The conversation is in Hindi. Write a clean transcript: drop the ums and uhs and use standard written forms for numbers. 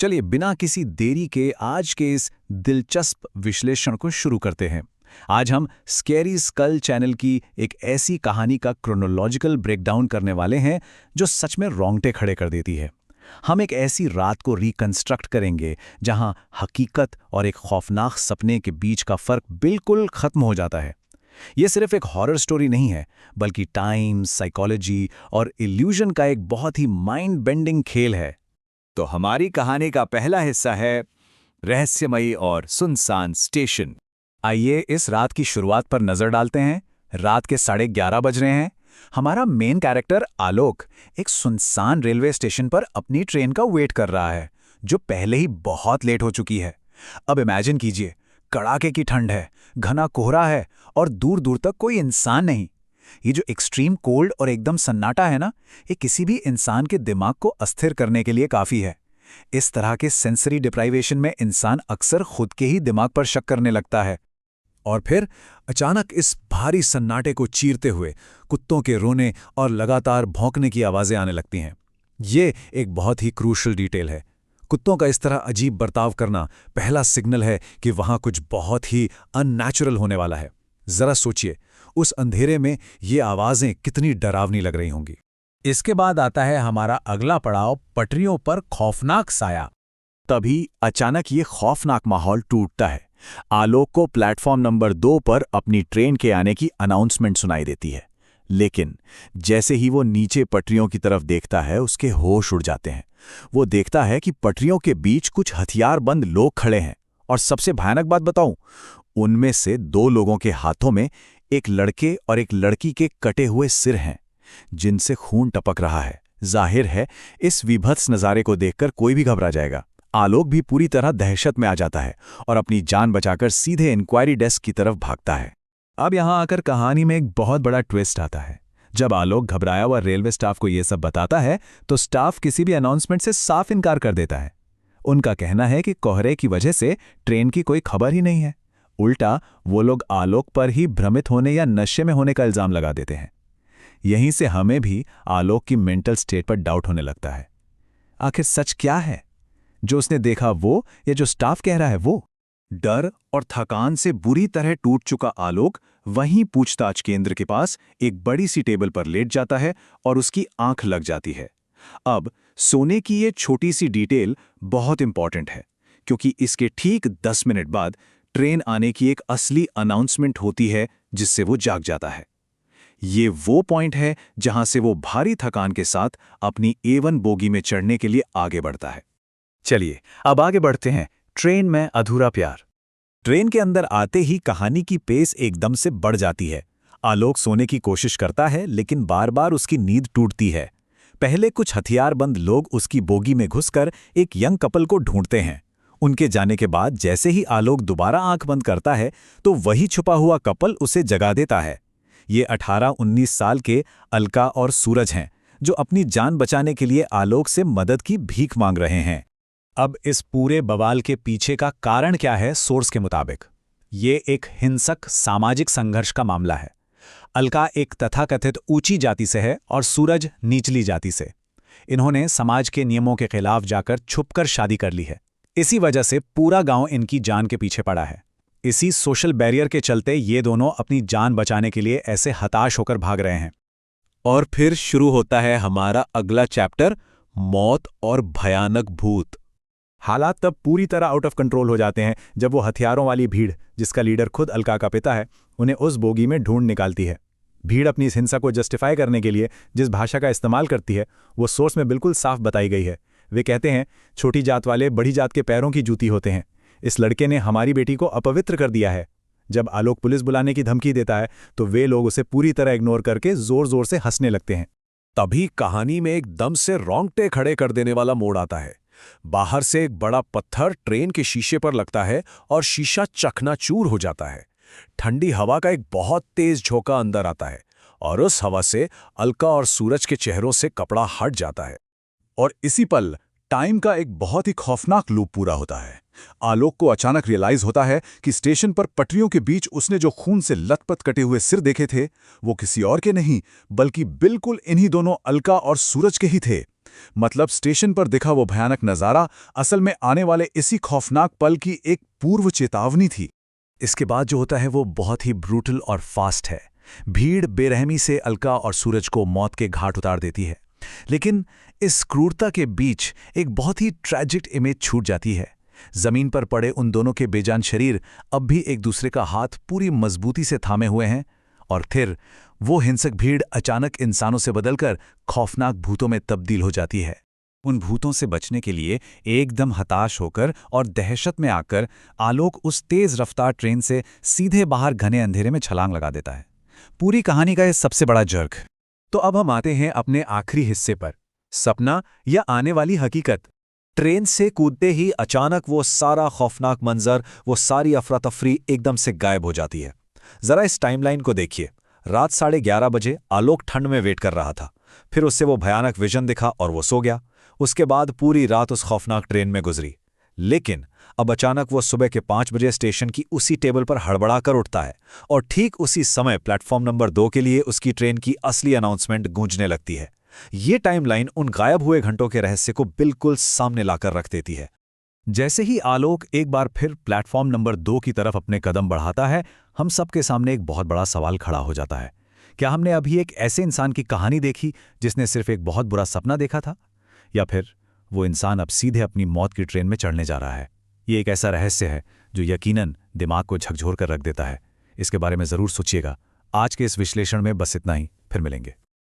चलिए बिना किसी देरी के आज के इस दिलचस्प विश्लेषण को शुरू करते हैं। आज हम स्कैरी स्कल चैनल की एक ऐसी कहानी का क्रोनोलॉजिकल ब्रेकडाउन करने वाले हैं जो सच में रोंगटे खड़े कर देती है। हम एक ऐसी रात को रिकंस्ट्रक्ट करेंगे जहां हकीकत और एक खौफनाक सपने के बीच का फर्क बिल्कुल खत्म हो जाता है। यह सिर्फ एक हॉरर स्टोरी नहीं है, बल्कि टाइम, साइकोलॉजी और इल्यूजन का एक बहुत ही माइंड बेंडिंग खेल है। तो हमारी कहानी का पहला हिस्सा है रहस्यमयी और सुनसान स्टेशन। आइए इस रात की शुरुआत पर नजर डालते हैं। रात के 11:30 बज रहे हैं। हमारा मेन कैरेक्टर आलोक एक सुनसान रेलवे स्टेशन पर अपनी ट्रेन का वेट कर रहा है, जो पहले ही बहुत लेट हो चुकी है। अब इमेजिन कीजिए, कड़ाके की ठंड है, घना कोहरा है और दूर दूर तक कोई इंसान नहीं। ये जो एक्सट्रीम कोल्ड और एकदम सन्नाटा है ना, ये किसी भी इंसान के दिमाग को अस्थिर करने के लिए काफ़ी है। इस तरह के सेंसरी डिप्राइवेशन में इंसान अक्सर खुद के ही दिमाग पर शक करने लगता है। और फिर अचानक इस भारी सन्नाटे को चीरते हुए कुत्तों के रोने और लगातार भौंकने की आवाज़ें आने लगती हैं। ये एक बहुत ही क्रूशल डिटेल है। कुत्तों का इस तरह अजीब बर्ताव करना पहला सिग्नल है कि वहाँ कुछ बहुत ही अननेचुरल होने वाला है। ज़रा सोचिए, उस अंधेरे में ये आवाज़ें कितनी डरावनी लग रही होंगी। इसके बाद आता है हमारा अगला पड़ाव, पटरियों पर खौफनाक साया। तभी अचानक ये खौफनाक माहौल टूटता है। आलोक को प्लेटफॉर्म नंबर 2 पर अपनी ट्रेन के आने की अनाउंसमेंट सुनाई देती है, लेकिन जैसे ही वो नीचे पटरियों की तरफ देखता है, उसके होश उड़ जाते हैं। वो देखता है कि पटरियों के बीच कुछ हथियारबंद लोग खड़े हैं, और सबसे भयानक बात बताऊं, उनमें से 2 लोगों के हाथों में एक लड़के और एक लड़की के कटे हुए सिर हैं, जिनसे खून टपक रहा है। जाहिर है, इस विभत्स नज़ारे को देखकर कोई भी घबरा जाएगा। आलोक भी पूरी तरह दहशत में आ जाता है और अपनी जान बचाकर सीधे इंक्वायरी डेस्क की तरफ भागता है। अब यहाँ आकर कहानी में एक बहुत बड़ा ट्विस्ट आता है। जब आलोक घबराया हुआ रेलवे स्टाफ को यह सब बताता है, तो स्टाफ किसी भी अनाउंसमेंट से साफ इनकार कर देता है। उनका कहना है कि कोहरे की वजह से ट्रेन की कोई खबर ही नहीं है। उल्टा वो लोग आलोक पर ही भ्रमित होने या नशे में होने का इल्जाम लगा देते हैं। यहीं से हमें भी आलोक की मेंटल स्टेट पर डाउट होने लगता है। आखिर सच क्या है? जो उसने देखा वो, या जो स्टाफ कह रहा है वो? डर और थकान से बुरी तरह टूट चुका आलोक वहीं पूछताछ केंद्र के पास एक बड़ी सी टेबल पर लेट जाता है और उसकी आंख लग जाती है। अब सोने की ये छोटी सी डिटेल बहुत इंपॉर्टेंट है, क्योंकि इसके ठीक 10 मिनट बाद ट्रेन आने की एक असली अनाउंसमेंट होती है, जिससे वो जाग जाता है। ये वो पॉइंट है जहां से वो भारी थकान के साथ अपनी A1 बोगी में चढ़ने के लिए आगे बढ़ता है। चलिए अब आगे बढ़ते हैं। ट्रेन में अधूरा प्यार। ट्रेन के अंदर आते ही कहानी की पेस एकदम से बढ़ जाती है। आलोक सोने की कोशिश करता है, लेकिन बार बार उसकी नींद टूटती है। पहले कुछ हथियारबंद लोग उसकी बोगी में घुसकर एक यंग कपल को ढूंढते हैं। उनके जाने के बाद जैसे ही आलोक दोबारा आंख बंद करता है, तो वही छुपा हुआ कपल उसे जगा देता है। ये 18-19 साल के अलका और सूरज हैं, जो अपनी जान बचाने के लिए आलोक से मदद की भीख मांग रहे हैं। अब इस पूरे बवाल के पीछे का कारण क्या है? सोर्स के मुताबिक ये एक हिंसक सामाजिक संघर्ष का मामला है। अलका एक तथाकथित ऊंची जाति से है और सूरज निचली जाति से। इन्होंने समाज के नियमों के खिलाफ जाकर छुपकर शादी कर ली है। इसी वजह से पूरा गांव इनकी जान के पीछे पड़ा है। इसी सोशल बैरियर के चलते ये दोनों अपनी जान बचाने के लिए ऐसे हताश होकर भाग रहे हैं। और फिर शुरू होता है हमारा अगला चैप्टर, मौत और भयानक भूत। हालात तब पूरी तरह आउट ऑफ कंट्रोल हो जाते हैं जब वो हथियारों वाली भीड़, जिसका लीडर खुद अलका का पिता है, उन्हें उस बोगी में ढूंढ निकालती है। भीड़ अपनी इस हिंसा को जस्टिफाई करने के लिए जिस भाषा का इस्तेमाल करती है, वो सोर्स में बिल्कुल साफ बताई गई है। वे कहते हैं, छोटी जात वाले बड़ी जात के पैरों की जूती होते हैं। इस लड़के ने हमारी बेटी को अपवित्र कर दिया है। जब आलोक पुलिस बुलाने की धमकी देता है, तो वे लोग उसे पूरी तरह इग्नोर करके जोर जोर से हंसने लगते हैं। तभी कहानी में एकदम से रोंगटे खड़े कर देने वाला मोड़ आता है। बाहर से एक बड़ा पत्थर ट्रेन के शीशे पर लगता है और शीशा चकनाचूर हो जाता है। ठंडी हवा का एक बहुत तेज झोंका अंदर आता है और उस हवा से अलका और सूरज के चेहरों से कपड़ा हट जाता है। और इसी पल टाइम का एक बहुत ही खौफनाक लूप पूरा होता है। आलोक को अचानक रियलाइज होता है कि स्टेशन पर पटरियों के बीच उसने जो खून से लथपथ कटे हुए सिर देखे थे, वो किसी और के नहीं, बल्कि बिल्कुल इन्हीं दोनों अलका और सूरज के ही थे। मतलब स्टेशन पर दिखा वो भयानक नज़ारा असल में आने वाले इसी खौफनाक पल की एक पूर्व चेतावनी थी। इसके बाद जो होता है वो बहुत ही ब्रूटल और फास्ट है। भीड़ बेरहमी से अलका और सूरज को मौत के घाट उतार देती है, लेकिन इस क्रूरता के बीच एक बहुत ही ट्रैजिक इमेज छूट जाती है। जमीन पर पड़े उन दोनों के बेजान शरीर अब भी एक दूसरे का हाथ पूरी मजबूती से थामे हुए हैं, और फिर वो हिंसक भीड़ अचानक इंसानों से बदलकर खौफनाक भूतों में तब्दील हो जाती है। उन भूतों से बचने के लिए एकदम हताश होकर और दहशत में आकर आलोक उस तेज रफ्तार ट्रेन से सीधे बाहर घने अंधेरे में छलांग लगा देता है। पूरी कहानी का ये सबसे बड़ा जर्क। तो अब हम आते हैं अपने आखिरी हिस्से पर, सपना या आने वाली हकीकत। ट्रेन से कूदते ही अचानक वो सारा खौफनाक मंजर, वो सारी अफरा तफरी एकदम से गायब हो जाती है। जरा इस टाइमलाइन को देखिए। रात 11:30 बजे आलोक ठंड में वेट कर रहा था, फिर उससे वो भयानक विजन दिखा और वो सो गया। उसके बाद पूरी रात उस खौफनाक ट्रेन में गुजरी, लेकिन अब अचानक वो सुबह के 5 बजे स्टेशन की उसी टेबल पर हड़बड़ा कर उठता है, और ठीक उसी समय प्लेटफॉर्म नंबर 2 के लिए उसकी ट्रेन की असली अनाउंसमेंट गूंजने लगती है। ये टाइमलाइन उन गायब हुए घंटों के रहस्य को बिल्कुल सामने लाकर रख देती है। जैसे ही आलोक एक बार फिर प्लेटफॉर्म नंबर 2 की तरफ अपने कदम बढ़ाता है, हम सबके सामने एक बहुत बड़ा सवाल खड़ा हो जाता है। क्या हमने अभी एक ऐसे इंसान की कहानी देखी जिसने सिर्फ एक बहुत बुरा सपना देखा था, या फिर वो इंसान अब सीधे अपनी मौत की ट्रेन में चढ़ने जा रहा है? ये एक ऐसा रहस्य है जो यकीनन दिमाग को झकझोर कर रख देता है। इसके बारे में ज़रूर सोचिएगा। आज के इस विश्लेषण में बस इतना ही, फिर मिलेंगे।